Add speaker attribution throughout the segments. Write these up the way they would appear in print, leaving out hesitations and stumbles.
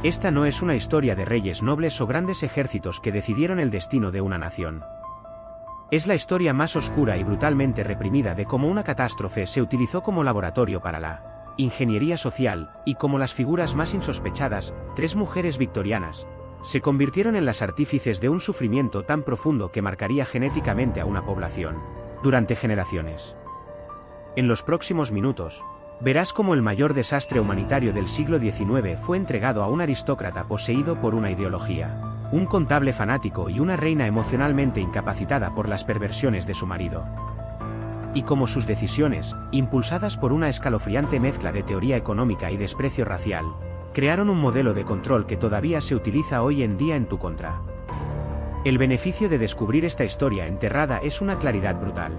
Speaker 1: Esta no es una historia de reyes nobles o grandes ejércitos que decidieron el destino de una nación. Es la historia más oscura y brutalmente reprimida de cómo una catástrofe se utilizó como laboratorio para la ingeniería social, y cómo las figuras más insospechadas, 3 mujeres victorianas, se convirtieron en las artífices de un sufrimiento tan profundo que marcaría genéticamente a una población durante generaciones. En los próximos minutos, verás cómo el mayor desastre humanitario del siglo XIX fue entregado a un aristócrata poseído por una ideología, un contable fanático y una reina emocionalmente incapacitada por las perversiones de su marido. Y cómo sus decisiones, impulsadas por una escalofriante mezcla de teoría económica y desprecio racial, crearon un modelo de control que todavía se utiliza hoy en día en tu contra. El beneficio de descubrir esta historia enterrada es una claridad brutal.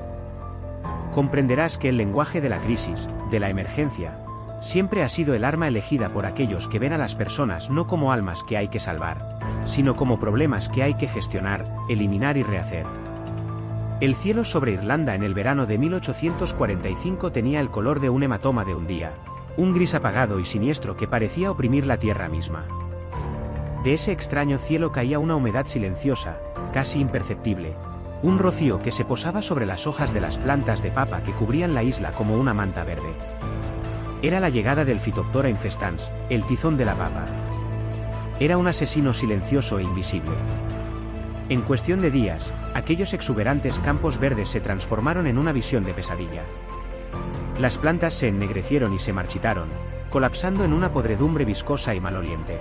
Speaker 1: Comprenderás que el lenguaje de la crisis, de la emergencia, siempre ha sido el arma elegida por aquellos que ven a las personas no como almas que hay que salvar, sino como problemas que hay que gestionar, eliminar y rehacer. El cielo sobre Irlanda en el verano de 1845 tenía el color de un hematoma de un día, un gris apagado y siniestro que parecía oprimir la tierra misma. De ese extraño cielo caía una humedad silenciosa, casi imperceptible, un rocío que se posaba sobre las hojas de las plantas de papa que cubrían la isla como una manta verde. Era la llegada del Phytophthora infestans, el tizón de la papa. Era un asesino silencioso e invisible. En cuestión de días, aquellos exuberantes campos verdes se transformaron en una visión de pesadilla. Las plantas se ennegrecieron y se marchitaron, colapsando en una podredumbre viscosa y maloliente.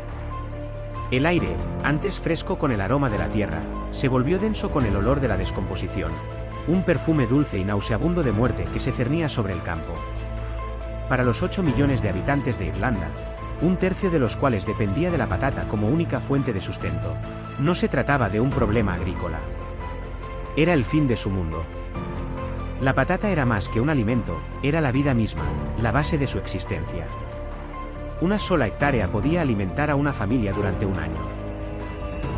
Speaker 1: El aire, antes fresco con el aroma de la tierra, se volvió denso con el olor de la descomposición, un perfume dulce y nauseabundo de muerte que se cernía sobre el campo. Para los 8 millones de habitantes de Irlanda, un tercio de los cuales dependía de la patata como única fuente de sustento, no se trataba de un problema agrícola. Era el fin de su mundo. La patata era más que un alimento, era la vida misma, la base de su existencia. Una sola hectárea podía alimentar a una familia durante un año.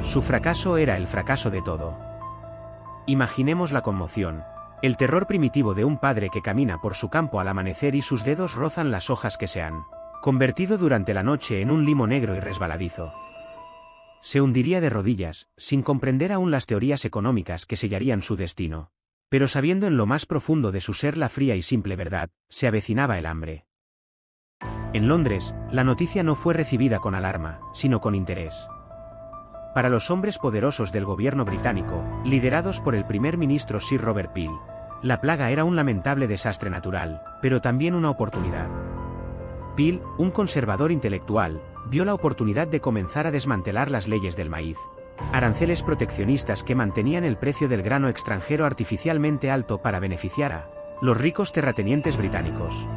Speaker 1: Su fracaso era el fracaso de todo. Imaginemos la conmoción, el terror primitivo de un padre que camina por su campo al amanecer y sus dedos rozan las hojas que se han convertido durante la noche en un limo negro y resbaladizo. Se hundiría de rodillas, sin comprender aún las teorías económicas que sellarían su destino. Pero sabiendo en lo más profundo de su ser la fría y simple verdad, se avecinaba el hambre. En Londres, la noticia no fue recibida con alarma, sino con interés. Para los hombres poderosos del gobierno británico, liderados por el primer ministro Sir Robert Peel, la plaga era un lamentable desastre natural, pero también una oportunidad. Peel, un conservador intelectual, vio la oportunidad de comenzar a desmantelar las leyes del maíz, aranceles proteccionistas que mantenían el precio del grano extranjero artificialmente alto para beneficiar a los ricos terratenientes británicos.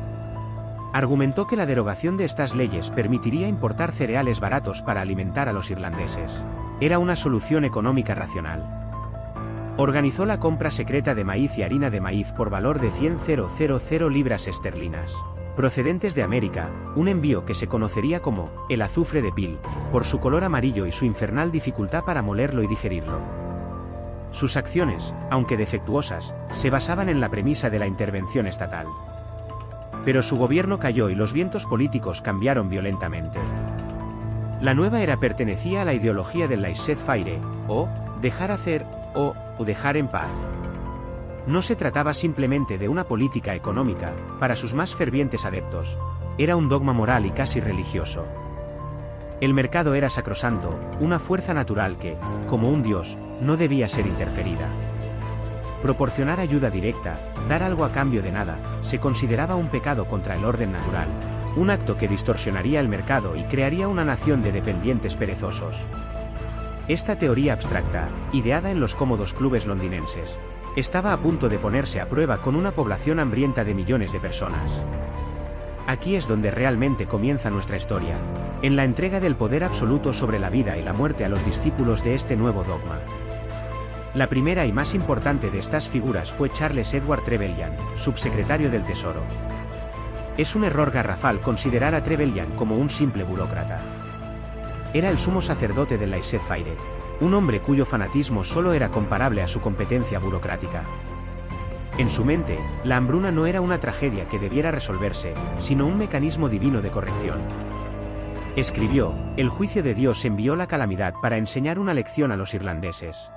Speaker 1: Argumentó que la derogación de estas leyes permitiría importar cereales baratos para alimentar a los irlandeses. Era una solución económica racional. Organizó la compra secreta de maíz y harina de maíz por valor de 100.000 libras esterlinas, procedentes de América, un envío que se conocería como el azufre de Peel, por su color amarillo y su infernal dificultad para molerlo y digerirlo. Sus acciones, aunque defectuosas, se basaban en la premisa de la intervención estatal. Pero su gobierno cayó y los vientos políticos cambiaron violentamente. La nueva era pertenecía a la ideología del laissez-faire, o dejar hacer, o dejar en paz. No se trataba simplemente de una política económica, para sus más fervientes adeptos, era un dogma moral y casi religioso. El mercado era sacrosanto, una fuerza natural que, como un dios, no debía ser interferida. Proporcionar ayuda directa, dar algo a cambio de nada, se consideraba un pecado contra el orden natural, un acto que distorsionaría el mercado y crearía una nación de dependientes perezosos. Esta teoría abstracta, ideada en los cómodos clubes londinenses, estaba a punto de ponerse a prueba con una población hambrienta de millones de personas. Aquí es donde realmente comienza nuestra historia, en la entrega del poder absoluto sobre la vida y la muerte a los discípulos de este nuevo dogma. La primera y más importante de estas figuras fue Charles Edward Trevelyan, subsecretario del Tesoro. Es un error garrafal considerar a Trevelyan como un simple burócrata. Era el sumo sacerdote del laissez-faire, un hombre cuyo fanatismo solo era comparable a su competencia burocrática. En su mente, la hambruna no era una tragedia que debiera resolverse, sino un mecanismo divino de corrección. Escribió: el juicio de Dios envió la calamidad para enseñar una lección a los irlandeses.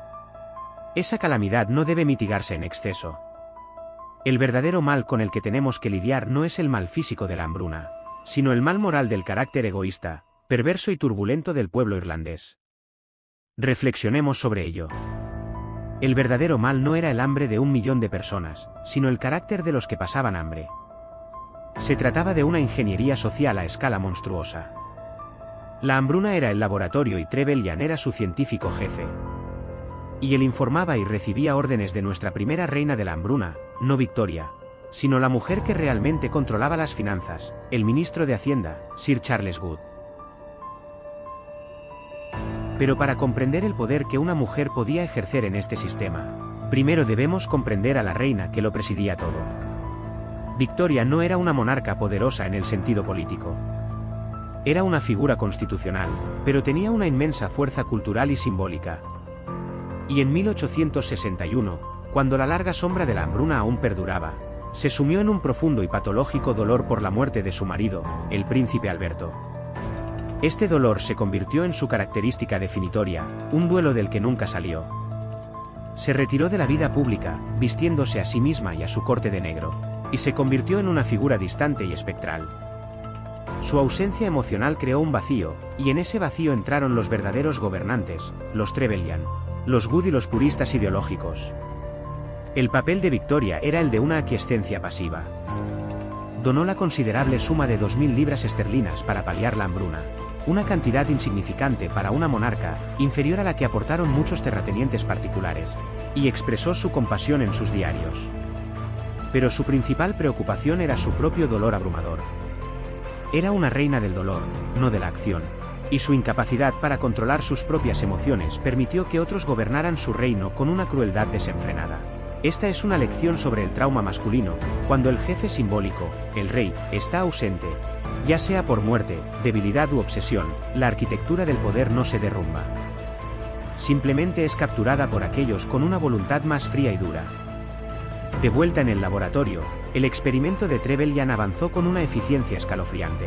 Speaker 1: Esa calamidad no debe mitigarse en exceso. El verdadero mal con el que tenemos que lidiar no es el mal físico de la hambruna, sino el mal moral del carácter egoísta, perverso y turbulento del pueblo irlandés. Reflexionemos sobre ello. El verdadero mal no era el hambre de 1 millón de personas, sino el carácter de los que pasaban hambre. Se trataba de una ingeniería social a escala monstruosa. La hambruna era el laboratorio y Trevelyan era su científico jefe. Y él informaba y recibía órdenes de nuestra primera reina de la hambruna, no Victoria, sino la mujer que realmente controlaba las finanzas, el ministro de Hacienda, Sir Charles Wood. Pero para comprender el poder que una mujer podía ejercer en este sistema, primero debemos comprender a la reina que lo presidía todo. Victoria no era una monarca poderosa en el sentido político. Era una figura constitucional, pero tenía una inmensa fuerza cultural y simbólica. Y en 1861, cuando la larga sombra de la hambruna aún perduraba, se sumió en un profundo y patológico dolor por la muerte de su marido, el príncipe Alberto. Este dolor se convirtió en su característica definitoria, un duelo del que nunca salió. Se retiró de la vida pública, vistiéndose a sí misma y a su corte de negro, y se convirtió en una figura distante y espectral. Su ausencia emocional creó un vacío, y en ese vacío entraron los verdaderos gobernantes, los Trevelyan, los Wood y los puristas ideológicos. El papel de Victoria era el de una aquiescencia pasiva. Donó la considerable suma de 2.000 libras esterlinas para paliar la hambruna, una cantidad insignificante para una monarca, inferior a la que aportaron muchos terratenientes particulares, y expresó su compasión en sus diarios. Pero su principal preocupación era su propio dolor abrumador. Era una reina del dolor, no de la acción, y su incapacidad para controlar sus propias emociones permitió que otros gobernaran su reino con una crueldad desenfrenada. Esta es una lección sobre el trauma masculino, cuando el jefe simbólico, el rey, está ausente. Ya sea por muerte, debilidad u obsesión, la arquitectura del poder no se derrumba. Simplemente es capturada por aquellos con una voluntad más fría y dura. De vuelta en el laboratorio, el experimento de Trevelyan avanzó con una eficiencia escalofriante.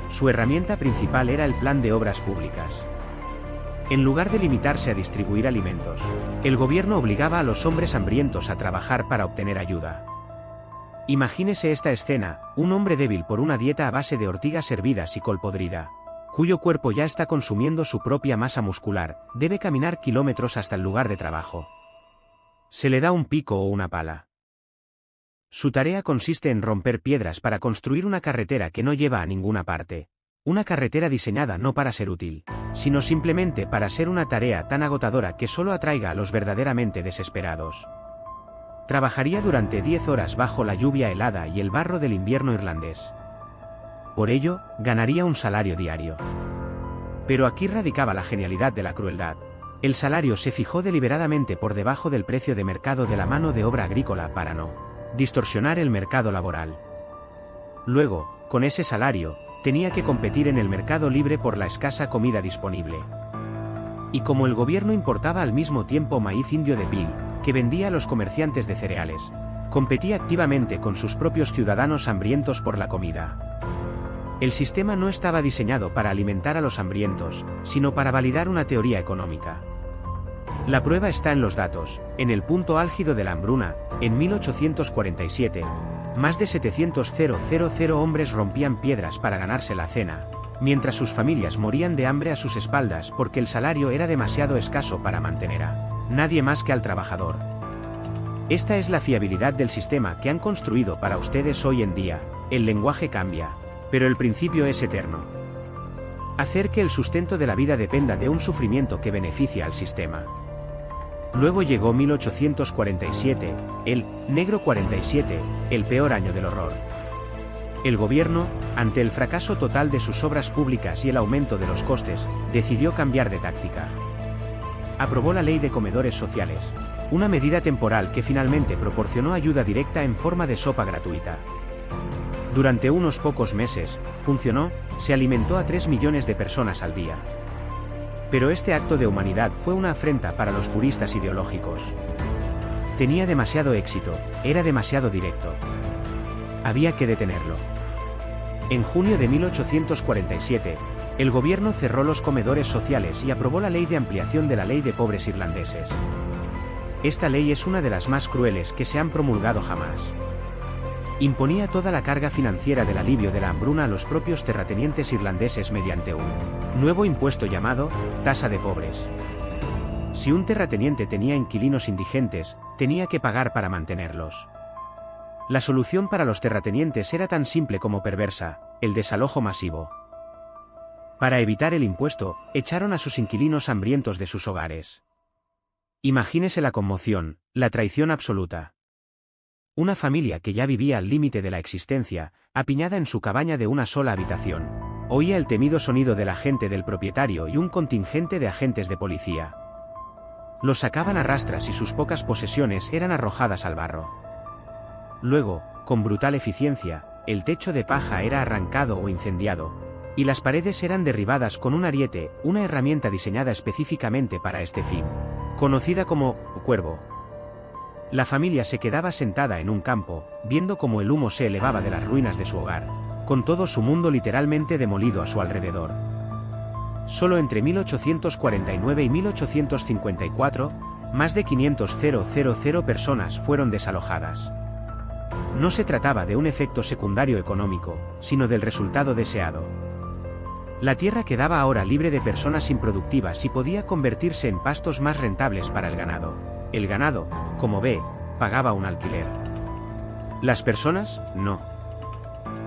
Speaker 1: Su herramienta principal era el plan de obras públicas. En lugar de limitarse a distribuir alimentos, el gobierno obligaba a los hombres hambrientos a trabajar para obtener ayuda. Imagínese esta escena: un hombre débil por una dieta a base de ortigas hervidas y col podrida, cuyo cuerpo ya está consumiendo su propia masa muscular, debe caminar kilómetros hasta el lugar de trabajo. Se le da un pico o una pala. Su tarea consiste en romper piedras para construir una carretera que no lleva a ninguna parte. Una carretera diseñada no para ser útil, sino simplemente para ser una tarea tan agotadora que solo atraiga a los verdaderamente desesperados. Trabajaría durante 10 horas bajo la lluvia helada y el barro del invierno irlandés. Por ello, ganaría un salario diario. Pero aquí radicaba la genialidad de la crueldad. El salario se fijó deliberadamente por debajo del precio de mercado de la mano de obra agrícola para no distorsionar el mercado laboral. Luego, con ese salario, tenía que competir en el mercado libre por la escasa comida disponible. Y como el gobierno importaba al mismo tiempo maíz indio de Peel, que vendía a los comerciantes de cereales, competía activamente con sus propios ciudadanos hambrientos por la comida. El sistema no estaba diseñado para alimentar a los hambrientos, sino para validar una teoría económica. La prueba está en los datos. En el punto álgido de la hambruna, en 1847, más de 700.000 hombres rompían piedras para ganarse la cena, mientras sus familias morían de hambre a sus espaldas porque el salario era demasiado escaso para mantener a nadie más que al trabajador. Esta es la fiabilidad del sistema que han construido para ustedes hoy en día. El lenguaje cambia, pero el principio es eterno. Hacer que el sustento de la vida dependa de un sufrimiento que beneficia al sistema. Luego llegó 1847, el Negro 47, el peor año del horror. El gobierno, ante el fracaso total de sus obras públicas y el aumento de los costes, decidió cambiar de táctica. Aprobó la Ley de Comedores Sociales, una medida temporal que finalmente proporcionó ayuda directa en forma de sopa gratuita. Durante unos pocos meses, funcionó, se alimentó a 3 millones de personas al día. Pero este acto de humanidad fue una afrenta para los puristas ideológicos. Tenía demasiado éxito, era demasiado directo. Había que detenerlo. En junio de 1847, el gobierno cerró los comedores sociales y aprobó la Ley de Ampliación de la Ley de Pobres Irlandeses. Esta ley es una de las más crueles que se han promulgado jamás. Imponía toda la carga financiera del alivio de la hambruna a los propios terratenientes irlandeses mediante un nuevo impuesto llamado tasa de pobres. Si un terrateniente tenía inquilinos indigentes, tenía que pagar para mantenerlos. La solución para los terratenientes era tan simple como perversa: el desalojo masivo. Para evitar el impuesto, echaron a sus inquilinos hambrientos de sus hogares. Imagínese la conmoción, la traición absoluta. Una familia que ya vivía al límite de la existencia, apiñada en su cabaña de una sola habitación, oía el temido sonido del agente del propietario y un contingente de agentes de policía. Los sacaban a rastras y sus pocas posesiones eran arrojadas al barro. Luego, con brutal eficiencia, el techo de paja era arrancado o incendiado, y las paredes eran derribadas con un ariete, una herramienta diseñada específicamente para este fin, conocida como cuervo. La familia se quedaba sentada en un campo, viendo cómo el humo se elevaba de las ruinas de su hogar, con todo su mundo literalmente demolido a su alrededor. Solo entre 1849 y 1854, más de 500.000 personas fueron desalojadas. No se trataba de un efecto secundario económico, sino del resultado deseado. La tierra quedaba ahora libre de personas improductivas y podía convertirse en pastos más rentables para el ganado. El ganado, como ve, pagaba un alquiler. Las personas, no.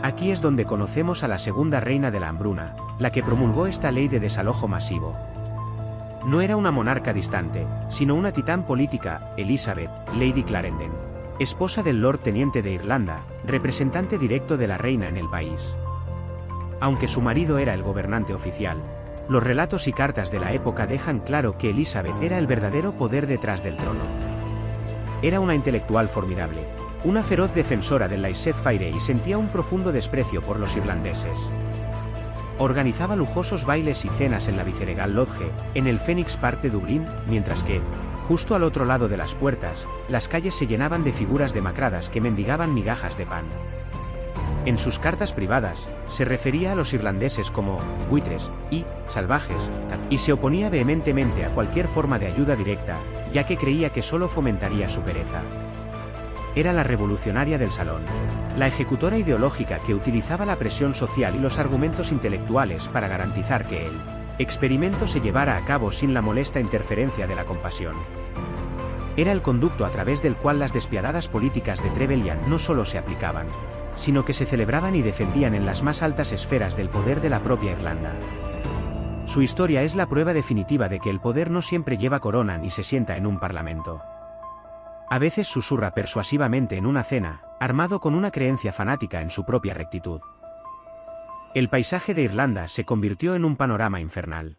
Speaker 1: Aquí es donde conocemos a la segunda reina de la hambruna, la que promulgó esta ley de desalojo masivo. No era una monarca distante, sino una titán política, Elizabeth, Lady Clarendon, esposa del Lord Teniente de Irlanda, representante directo de la reina en el país. Aunque su marido era el gobernante oficial, los relatos y cartas de la época dejan claro que Elizabeth era el verdadero poder detrás del trono. Era una intelectual formidable, una feroz defensora del laissez-faire y sentía un profundo desprecio por los irlandeses. Organizaba lujosos bailes y cenas en la Viceregal Lodge, en el Phoenix Park de Dublín, mientras que, justo al otro lado de las puertas, las calles se llenaban de figuras demacradas que mendigaban migajas de pan. En sus cartas privadas, se refería a los irlandeses como buitres y salvajes, y se oponía vehementemente a cualquier forma de ayuda directa, ya que creía que solo fomentaría su pereza. Era la revolucionaria del salón, la ejecutora ideológica que utilizaba la presión social y los argumentos intelectuales para garantizar que el experimento se llevara a cabo sin la molesta interferencia de la compasión. Era el conducto a través del cual las despiadadas políticas de Trevelyan no solo se aplicaban, sino que se celebraban y defendían en las más altas esferas del poder de la propia Irlanda. Su historia es la prueba definitiva de que el poder no siempre lleva corona ni se sienta en un parlamento. A veces susurra persuasivamente en una cena, armado con una creencia fanática en su propia rectitud. El paisaje de Irlanda se convirtió en un panorama infernal.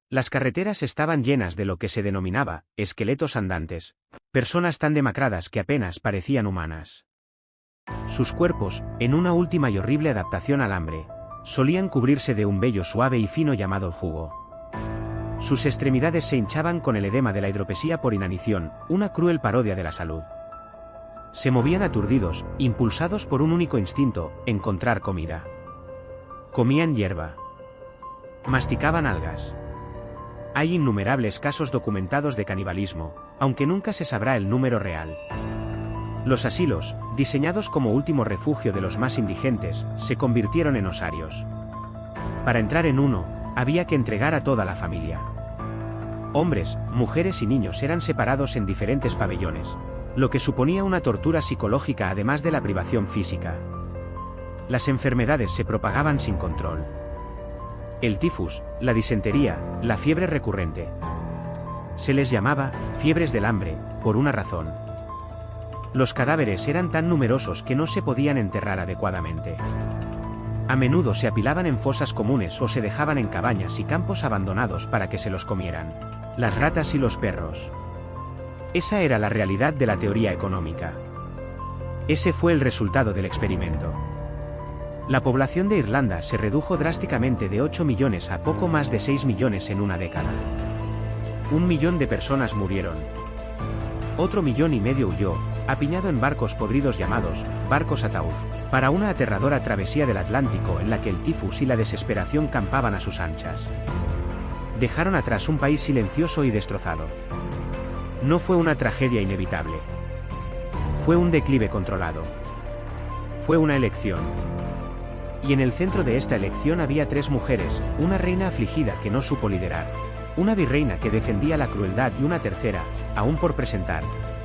Speaker 1: Las carreteras estaban llenas de lo que se denominaba esqueletos andantes, personas tan demacradas que apenas parecían humanas. Sus cuerpos, en una última y horrible adaptación al hambre, solían cubrirse de un vello suave y fino llamado el jugo. Sus extremidades se hinchaban con el edema de la hidropesía por inanición, una cruel parodia de la salud. Se movían aturdidos, impulsados por un único instinto: encontrar comida. Comían hierba. Masticaban algas. Hay innumerables casos documentados de canibalismo, aunque nunca se sabrá el número real. Los asilos, diseñados como último refugio de los más indigentes, se convirtieron en osarios. Para entrar en uno, había que entregar a toda la familia. Hombres, mujeres y niños eran separados en diferentes pabellones, lo que suponía una tortura psicológica además de la privación física. Las enfermedades se propagaban sin control. El tifus, la disentería, la fiebre recurrente. Se les llamaba fiebres del hambre, por una razón. Los cadáveres eran tan numerosos que no se podían enterrar adecuadamente. A menudo se apilaban en fosas comunes o se dejaban en cabañas y campos abandonados para que se los comieran las ratas y los perros. Esa era la realidad de la teoría económica. Ese fue el resultado del experimento. La población de Irlanda se redujo drásticamente de 8 millones a poco más de 6 millones en una década. 1 millón de personas murieron. Otro 1,5 millones huyó, apiñado en barcos podridos llamados barcos ataúd, para una aterradora travesía del Atlántico en la que el tifus y la desesperación campaban a sus anchas. Dejaron atrás un país silencioso y destrozado. No fue una tragedia inevitable. Fue un declive controlado. Fue una elección. Y en el centro de esta elección había 3 mujeres, una reina afligida que no supo liderar, una virreina que defendía la crueldad y una tercera, aún por presentar,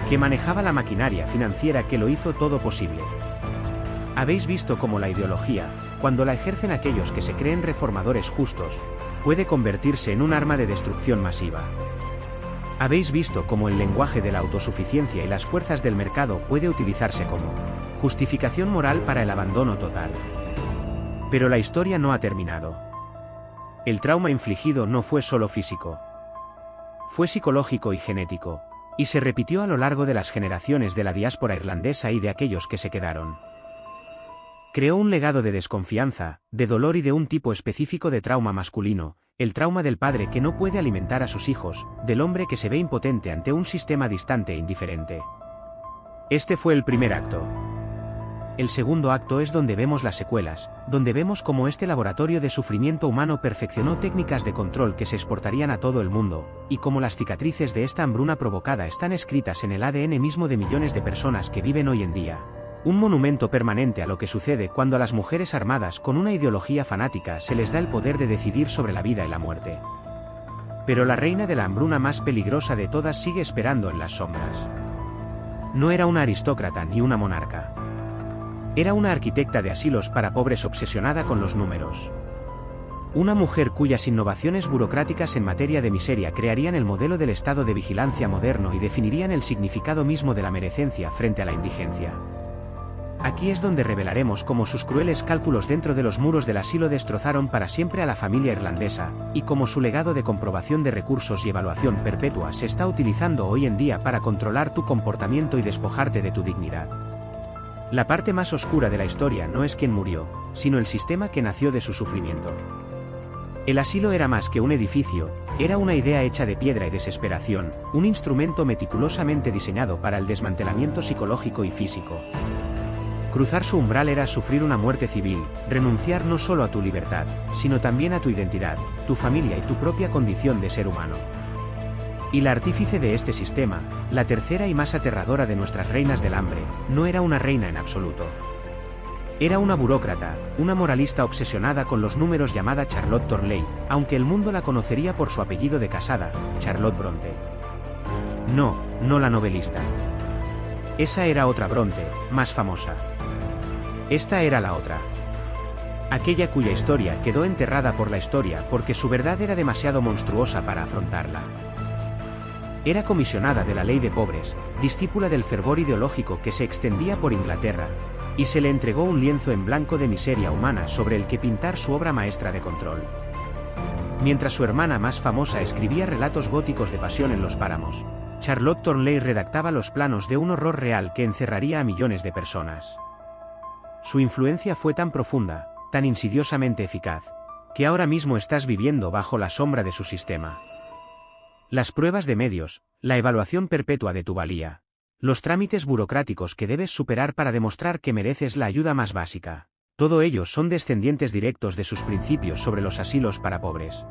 Speaker 1: que manejaba la maquinaria financiera que lo hizo todo posible. Habéis visto cómo la ideología, cuando la ejercen aquellos que se creen reformadores justos, puede convertirse en un arma de destrucción masiva. Habéis visto cómo el lenguaje de la autosuficiencia y las fuerzas del mercado puede utilizarse como justificación moral para el abandono total. Pero la historia no ha terminado. El trauma infligido no fue solo físico. Fue psicológico y genético, y se repitió a lo largo de las generaciones de la diáspora irlandesa y de aquellos que se quedaron. Creó un legado de desconfianza, de dolor y de un tipo específico de trauma masculino, el trauma del padre que no puede alimentar a sus hijos, del hombre que se ve impotente ante un sistema distante e indiferente. Este fue el primer acto. El segundo acto es donde vemos las secuelas, donde vemos cómo este laboratorio de sufrimiento humano perfeccionó técnicas de control que se exportarían a todo el mundo, y cómo las cicatrices de esta hambruna provocada están escritas en el ADN mismo de millones de personas que viven hoy en día. Un monumento permanente a lo que sucede cuando a las mujeres armadas con una ideología fanática se les da el poder de decidir sobre la vida y la muerte. Pero la reina de la hambruna más peligrosa de todas sigue esperando en las sombras. No era una aristócrata ni una monarca. Era una arquitecta de asilos para pobres obsesionada con los números. Una mujer cuyas innovaciones burocráticas en materia de miseria crearían el modelo del estado de vigilancia moderno y definirían el significado mismo de la merecencia frente a la indigencia. Aquí es donde revelaremos cómo sus crueles cálculos dentro de los muros del asilo destrozaron para siempre a la familia irlandesa, y cómo su legado de comprobación de recursos y evaluación perpetua se está utilizando hoy en día para controlar tu comportamiento y despojarte de tu dignidad. La parte más oscura de la historia no es quien murió, sino el sistema que nació de su sufrimiento. El asilo era más que un edificio, era una idea hecha de piedra y desesperación, un instrumento meticulosamente diseñado para el desmantelamiento psicológico y físico. Cruzar su umbral era sufrir una muerte civil, renunciar no solo a tu libertad, sino también a tu identidad, tu familia y tu propia condición de ser humano. Y la artífice de este sistema, la tercera y más aterradora de nuestras reinas del hambre, no era una reina en absoluto. Era una burócrata, una moralista obsesionada con los números llamada Charlotte Tornley, aunque el mundo la conocería por su apellido de casada, Charlotte Bronte. No la novelista. Esa era otra Bronte, más famosa. Esta era la otra. Aquella cuya historia quedó enterrada por la historia porque su verdad era demasiado monstruosa para afrontarla. Era comisionada de la ley de pobres, discípula del fervor ideológico que se extendía por Inglaterra, y se le entregó un lienzo en blanco de miseria humana sobre el que pintar su obra maestra de control. Mientras su hermana más famosa escribía relatos góticos de pasión en los páramos, Charlotte Tornley redactaba los planos de un horror real que encerraría a millones de personas. Su influencia fue tan profunda, tan insidiosamente eficaz, que ahora mismo estás viviendo bajo la sombra de su sistema. Las pruebas de medios, la evaluación perpetua de tu valía, los trámites burocráticos que debes superar para demostrar que mereces la ayuda más básica, todo ellos son descendientes directos de sus principios sobre los asilos para pobres.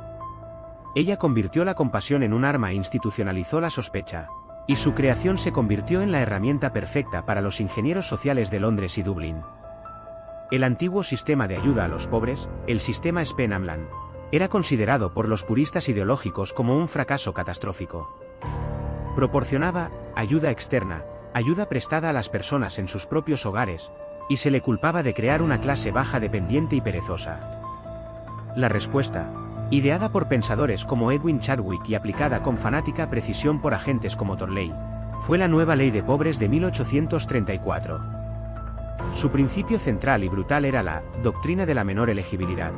Speaker 1: Ella convirtió la compasión en un arma e institucionalizó la sospecha, y su creación se convirtió en la herramienta perfecta para los ingenieros sociales de Londres y Dublín. El antiguo sistema de ayuda a los pobres, el sistema Spin-Amlan, era considerado por los puristas ideológicos como un fracaso catastrófico. Proporcionaba ayuda externa, ayuda prestada a las personas en sus propios hogares, y se le culpaba de crear una clase baja dependiente y perezosa. La respuesta, ideada por pensadores como Edwin Chadwick y aplicada con fanática precisión por agentes como Tornley, fue la nueva ley de pobres de 1834. Su principio central y brutal era la doctrina de la menor elegibilidad.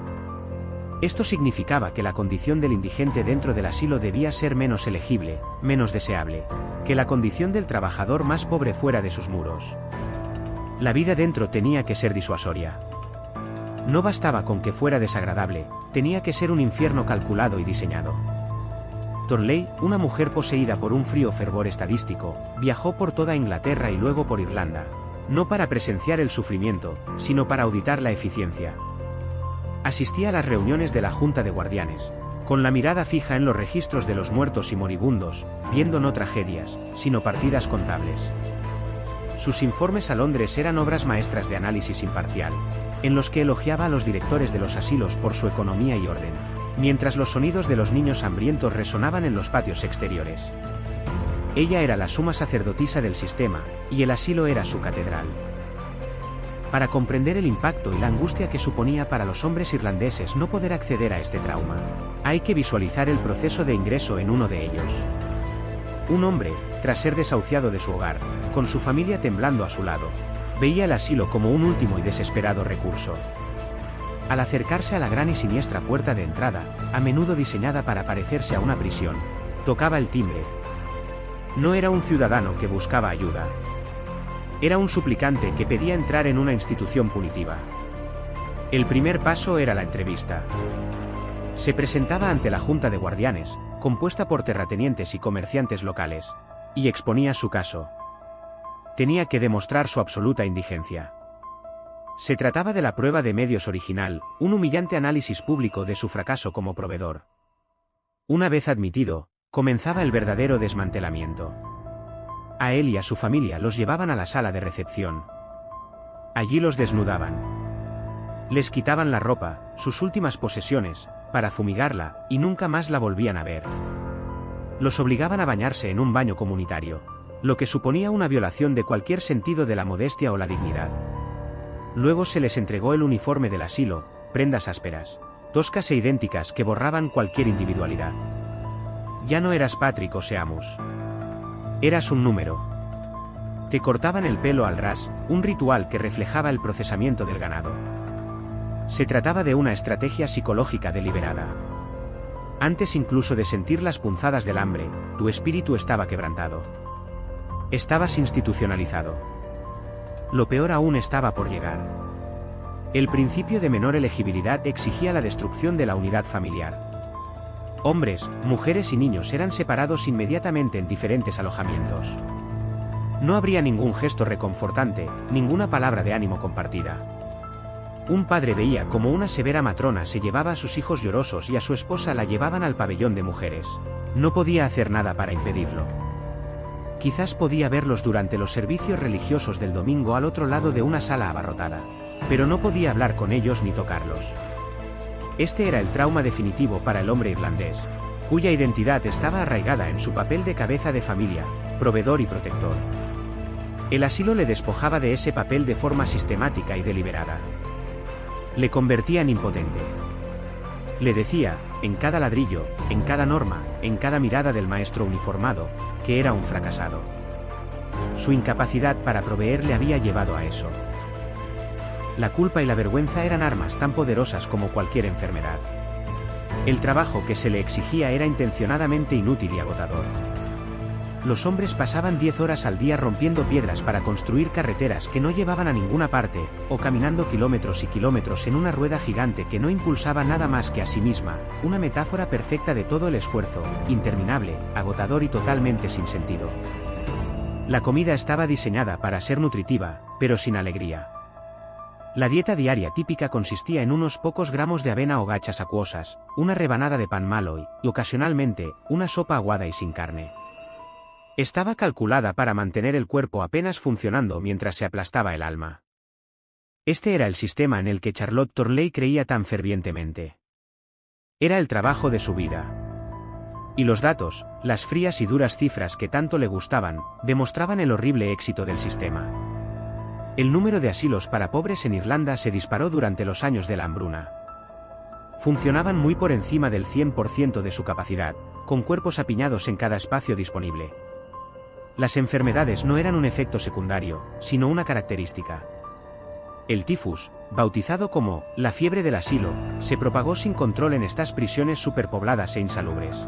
Speaker 1: Esto significaba que la condición del indigente dentro del asilo debía ser menos elegible, menos deseable, que la condición del trabajador más pobre fuera de sus muros. La vida dentro tenía que ser disuasoria. No bastaba con que fuera desagradable, tenía que ser un infierno calculado y diseñado. Thornley, una mujer poseída por un frío fervor estadístico, viajó por toda Inglaterra y luego por Irlanda, no para presenciar el sufrimiento, sino para auditar la eficiencia. Asistía a las reuniones de la Junta de Guardianes, con la mirada fija en los registros de los muertos y moribundos, viendo no tragedias, sino partidas contables. Sus informes a Londres eran obras maestras de análisis imparcial, en los que elogiaba a los directores de los asilos por su economía y orden, mientras los sonidos de los niños hambrientos resonaban en los patios exteriores. Ella era la suma sacerdotisa del sistema, y el asilo era su catedral. Para comprender el impacto y la angustia que suponía para los hombres irlandeses no poder acceder a este trauma, hay que visualizar el proceso de ingreso en uno de ellos. Un hombre, tras ser desahuciado de su hogar, con su familia temblando a su lado, veía el asilo como un último y desesperado recurso. Al acercarse a la gran y siniestra puerta de entrada, a menudo diseñada para parecerse a una prisión, tocaba el timbre. No era un ciudadano que buscaba ayuda. Era un suplicante que pedía entrar en una institución punitiva. El primer paso era la entrevista. Se presentaba ante la Junta de Guardianes, compuesta por terratenientes y comerciantes locales, y exponía su caso. Tenía que demostrar su absoluta indigencia. Se trataba de la prueba de medios original, un humillante análisis público de su fracaso como proveedor. Una vez admitido, comenzaba el verdadero desmantelamiento. A él y a su familia los llevaban a la sala de recepción. Allí los desnudaban. Les quitaban la ropa, sus últimas posesiones, para fumigarla, y nunca más la volvían a ver. Los obligaban a bañarse en un baño comunitario, lo que suponía una violación de cualquier sentido de la modestia o la dignidad. Luego se les entregó el uniforme del asilo, prendas ásperas, toscas e idénticas que borraban cualquier individualidad. Ya no eras Patrick o Seamus. Eras un número. Te cortaban el pelo al ras, un ritual que reflejaba el procesamiento del ganado. Se trataba de una estrategia psicológica deliberada. Antes incluso de sentir las punzadas del hambre, tu espíritu estaba quebrantado. Estabas institucionalizado. Lo peor aún estaba por llegar. El principio de menor elegibilidad exigía la destrucción de la unidad familiar. Hombres, mujeres y niños eran separados inmediatamente en diferentes alojamientos. No habría ningún gesto reconfortante, ninguna palabra de ánimo compartida. Un padre veía cómo una severa matrona se llevaba a sus hijos llorosos y a su esposa la llevaban al pabellón de mujeres. No podía hacer nada para impedirlo. Quizás podía verlos durante los servicios religiosos del domingo al otro lado de una sala abarrotada, pero no podía hablar con ellos ni tocarlos. Este era el trauma definitivo para el hombre irlandés, cuya identidad estaba arraigada en su papel de cabeza de familia, proveedor y protector. El asilo le despojaba de ese papel de forma sistemática y deliberada. Le convertía en impotente. Le decía, en cada ladrillo, en cada norma, en cada mirada del maestro uniformado, que era un fracasado. Su incapacidad para proveer le había llevado a eso. La culpa y la vergüenza eran armas tan poderosas como cualquier enfermedad. El trabajo que se le exigía era intencionadamente inútil y agotador. Los hombres pasaban 10 horas al día rompiendo piedras para construir carreteras que no llevaban a ninguna parte, o caminando kilómetros y kilómetros en una rueda gigante que no impulsaba nada más que a sí misma, una metáfora perfecta de todo el esfuerzo, interminable, agotador y totalmente sin sentido. La comida estaba diseñada para ser nutritiva, pero sin alegría. La dieta diaria típica consistía en unos pocos gramos de avena o gachas acuosas, una rebanada de pan malo y, ocasionalmente, una sopa aguada y sin carne. Estaba calculada para mantener el cuerpo apenas funcionando mientras se aplastaba el alma. Este era el sistema en el que Charlotte Thornley creía tan fervientemente. Era el trabajo de su vida. Y los datos, las frías y duras cifras que tanto le gustaban, demostraban el horrible éxito del sistema. El número de asilos para pobres en Irlanda se disparó durante los años de la hambruna. Funcionaban muy por encima del 100% de su capacidad, con cuerpos apiñados en cada espacio disponible. Las enfermedades no eran un efecto secundario, sino una característica. El tifus, bautizado como la fiebre del asilo, se propagó sin control en estas prisiones superpobladas e insalubres.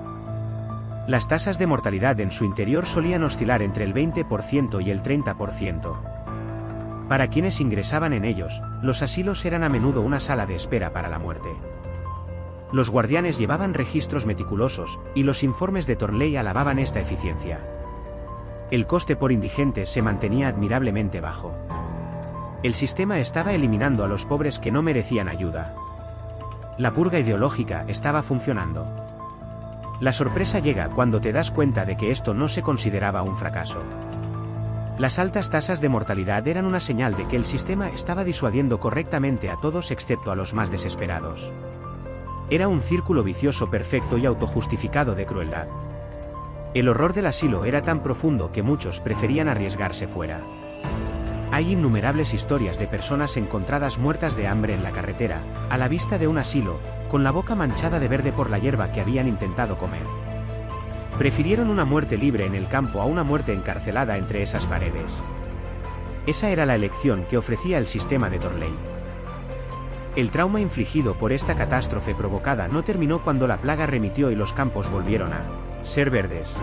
Speaker 1: Las tasas de mortalidad en su interior solían oscilar entre el 20% y el 30%. Para quienes ingresaban en ellos, los asilos eran a menudo una sala de espera para la muerte. Los guardianes llevaban registros meticulosos, y los informes de Thornley alababan esta eficiencia. El coste por indigente se mantenía admirablemente bajo. El sistema estaba eliminando a los pobres que no merecían ayuda. La purga ideológica estaba funcionando. La sorpresa llega cuando te das cuenta de que esto no se consideraba un fracaso. Las altas tasas de mortalidad eran una señal de que el sistema estaba disuadiendo correctamente a todos excepto a los más desesperados. Era un círculo vicioso perfecto y autojustificado de crueldad. El horror del asilo era tan profundo que muchos preferían arriesgarse fuera. Hay innumerables historias de personas encontradas muertas de hambre en la carretera, a la vista de un asilo, con la boca manchada de verde por la hierba que habían intentado comer. Prefirieron una muerte libre en el campo a una muerte encarcelada entre esas paredes. Esa era la elección que ofrecía el sistema de Thornley. El trauma infligido por esta catástrofe provocada no terminó cuando la plaga remitió y los campos volvieron a ser verdes.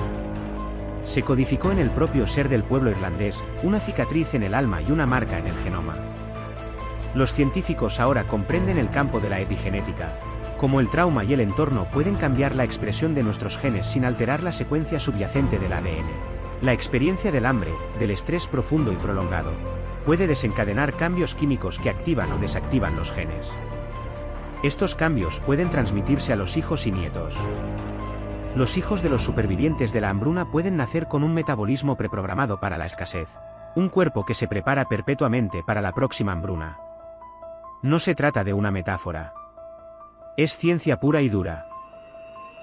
Speaker 1: Se codificó en el propio ser del pueblo irlandés, una cicatriz en el alma y una marca en el genoma. Los científicos ahora comprenden el campo de la epigenética, cómo el trauma y el entorno pueden cambiar la expresión de nuestros genes sin alterar la secuencia subyacente del ADN. La experiencia del hambre, del estrés profundo y prolongado, puede desencadenar cambios químicos que activan o desactivan los genes. Estos cambios pueden transmitirse a los hijos y nietos. Los hijos de los supervivientes de la hambruna pueden nacer con un metabolismo preprogramado para la escasez, un cuerpo que se prepara perpetuamente para la próxima hambruna. No se trata de una metáfora. Es ciencia pura y dura.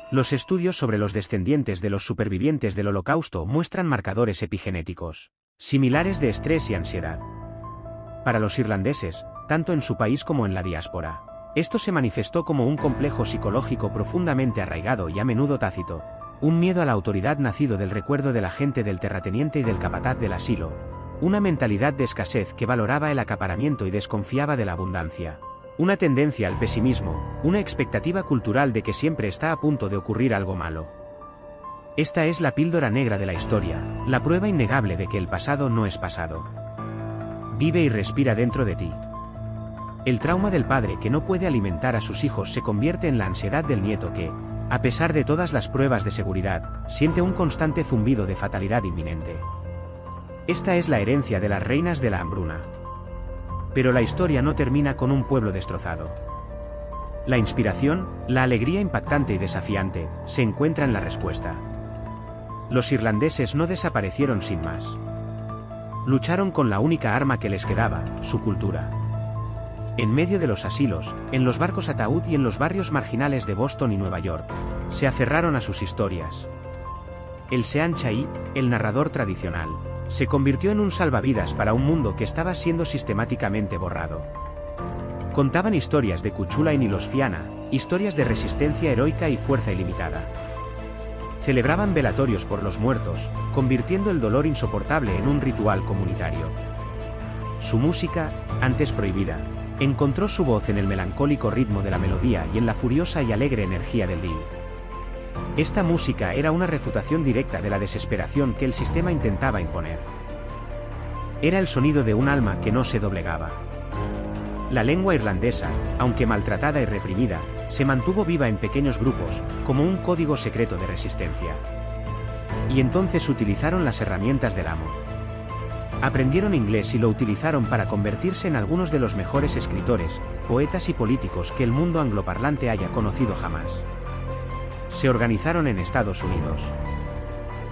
Speaker 1: Los estudios sobre los descendientes de los supervivientes del Holocausto muestran marcadores epigenéticos similares de estrés y ansiedad. Para los irlandeses, tanto en su país como en la diáspora, esto se manifestó como un complejo psicológico profundamente arraigado y a menudo tácito, un miedo a la autoridad nacido del recuerdo de la gente del terrateniente y del capataz del asilo, una mentalidad de escasez que valoraba el acaparamiento y desconfiaba de la abundancia, una tendencia al pesimismo, una expectativa cultural de que siempre está a punto de ocurrir algo malo. Esta es la píldora negra de la historia, la prueba innegable de que el pasado no es pasado. Vive y respira dentro de ti. El trauma del padre que no puede alimentar a sus hijos se convierte en la ansiedad del nieto que, a pesar de todas las pruebas de seguridad, siente un constante zumbido de fatalidad inminente. Esta es la herencia de las reinas de la hambruna. Pero la historia no termina con un pueblo destrozado. La inspiración, la alegría impactante y desafiante, se encuentra en la respuesta. Los irlandeses no desaparecieron sin más. Lucharon con la única arma que les quedaba, su cultura. En medio de los asilos, en los barcos ataúd y en los barrios marginales de Boston y Nueva York, se aferraron a sus historias. El Sean Chai, el narrador tradicional, se convirtió en un salvavidas para un mundo que estaba siendo sistemáticamente borrado. Contaban historias de Cuchulainn y los Fianna, historias de resistencia heroica y fuerza ilimitada. Celebraban velatorios por los muertos, convirtiendo el dolor insoportable en un ritual comunitario. Su música, antes prohibida, encontró su voz en el melancólico ritmo de la melodía y en la furiosa y alegre energía del reel. Esta música era una refutación directa de la desesperación que el sistema intentaba imponer. Era el sonido de un alma que no se doblegaba. La lengua irlandesa, aunque maltratada y reprimida, se mantuvo viva en pequeños grupos, como un código secreto de resistencia. Y entonces utilizaron las herramientas del amo. Aprendieron inglés y lo utilizaron para convertirse en algunos de los mejores escritores, poetas y políticos que el mundo angloparlante haya conocido jamás. Se organizaron en Estados Unidos.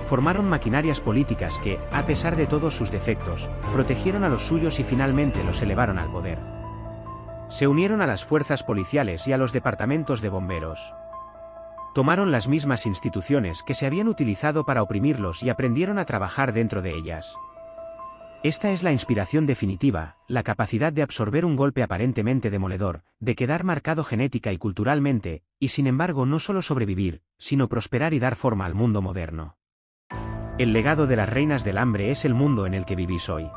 Speaker 1: Formaron maquinarias políticas que, a pesar de todos sus defectos, protegieron a los suyos y finalmente los elevaron al poder. Se unieron a las fuerzas policiales y a los departamentos de bomberos. Tomaron las mismas instituciones que se habían utilizado para oprimirlos y aprendieron a trabajar dentro de ellas. Esta es la inspiración definitiva, la capacidad de absorber un golpe aparentemente demoledor, de quedar marcado genética y culturalmente, y sin embargo no solo sobrevivir, sino prosperar y dar forma al mundo moderno. El legado de las reinas del hambre es el mundo en el que vivís hoy.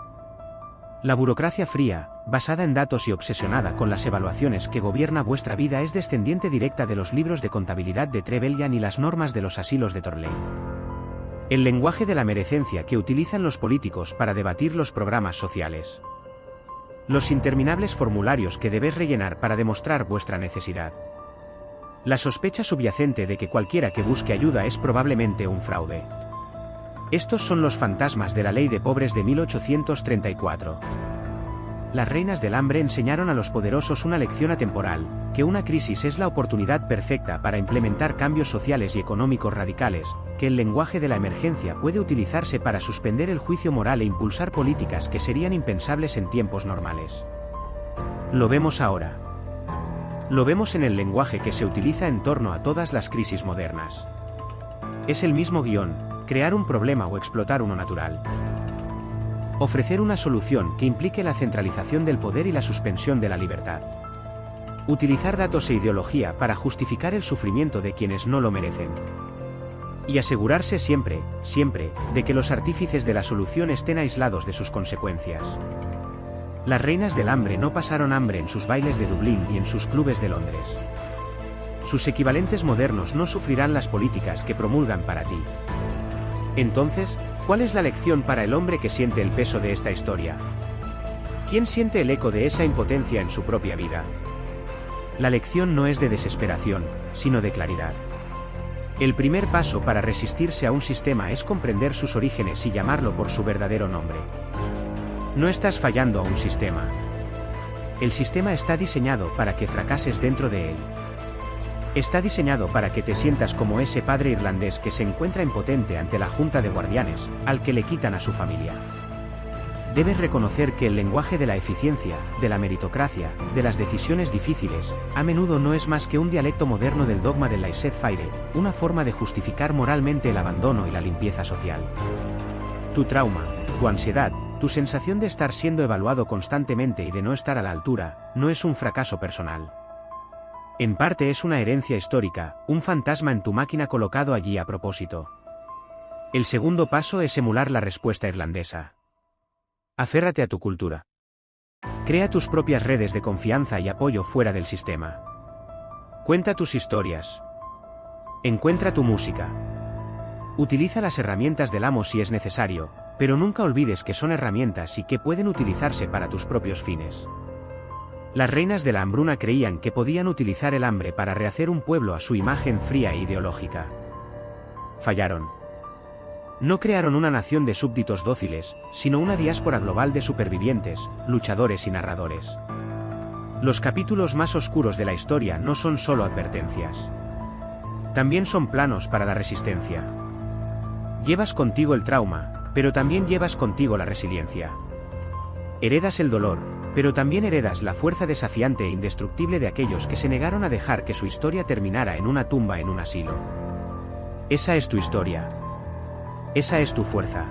Speaker 1: La burocracia fría, basada en datos y obsesionada con las evaluaciones que gobierna vuestra vida es descendiente directa de los libros de contabilidad de Trevelyan y las normas de los asilos de Thornley. El lenguaje de la merecencia que utilizan los políticos para debatir los programas sociales. Los interminables formularios que debéis rellenar para demostrar vuestra necesidad. La sospecha subyacente de que cualquiera que busque ayuda es probablemente un fraude. Estos son los fantasmas de la Ley de Pobres de 1834. Las reinas del hambre enseñaron a los poderosos una lección atemporal, que una crisis es la oportunidad perfecta para implementar cambios sociales y económicos radicales, que el lenguaje de la emergencia puede utilizarse para suspender el juicio moral e impulsar políticas que serían impensables en tiempos normales. Lo vemos ahora. Lo vemos en el lenguaje que se utiliza en torno a todas las crisis modernas. Es el mismo guión: crear un problema o explotar uno natural. Ofrecer una solución que implique la centralización del poder y la suspensión de la libertad. Utilizar datos e ideología para justificar el sufrimiento de quienes no lo merecen. Y asegurarse siempre, de que los artífices de la solución estén aislados de sus consecuencias. Las reinas del hambre no pasaron hambre en sus bailes de Dublín y en sus clubes de Londres. Sus equivalentes modernos no sufrirán las políticas que promulgan para ti. Entonces, ¿cuál es la lección para el hombre que siente el peso de esta historia? ¿Quién siente el eco de esa impotencia en su propia vida? La lección no es de desesperación, sino de claridad. El primer paso para resistirse a un sistema es comprender sus orígenes y llamarlo por su verdadero nombre. No estás fallando a un sistema. El sistema está diseñado para que fracases dentro de él. Está diseñado para que te sientas como ese padre irlandés que se encuentra impotente ante la junta de guardianes, al que le quitan a su familia. Debes reconocer que el lenguaje de la eficiencia, de la meritocracia, de las decisiones difíciles, a menudo no es más que un dialecto moderno del dogma del laissez-faire, una forma de justificar moralmente el abandono y la limpieza social. Tu trauma, tu ansiedad, tu sensación de estar siendo evaluado constantemente y de no estar a la altura, no es un fracaso personal. En parte es una herencia histórica, un fantasma en tu máquina colocado allí a propósito. El segundo paso es emular la respuesta irlandesa. Aférrate a tu cultura. Crea tus propias redes de confianza y apoyo fuera del sistema. Cuenta tus historias. Encuentra tu música. Utiliza las herramientas del amo si es necesario, pero nunca olvides que son herramientas y que pueden utilizarse para tus propios fines. Las reinas de la hambruna creían que podían utilizar el hambre para rehacer un pueblo a su imagen fría e ideológica. Fallaron. No crearon una nación de súbditos dóciles, sino una diáspora global de supervivientes, luchadores y narradores. Los capítulos más oscuros de la historia no son solo advertencias. También son planos para la resistencia. Llevas contigo el trauma, pero también llevas contigo la resiliencia. Heredas el dolor, pero también heredas la fuerza desafiante e indestructible de aquellos que se negaron a dejar que su historia terminara en una tumba en un asilo. Esa es tu historia. Esa es tu fuerza.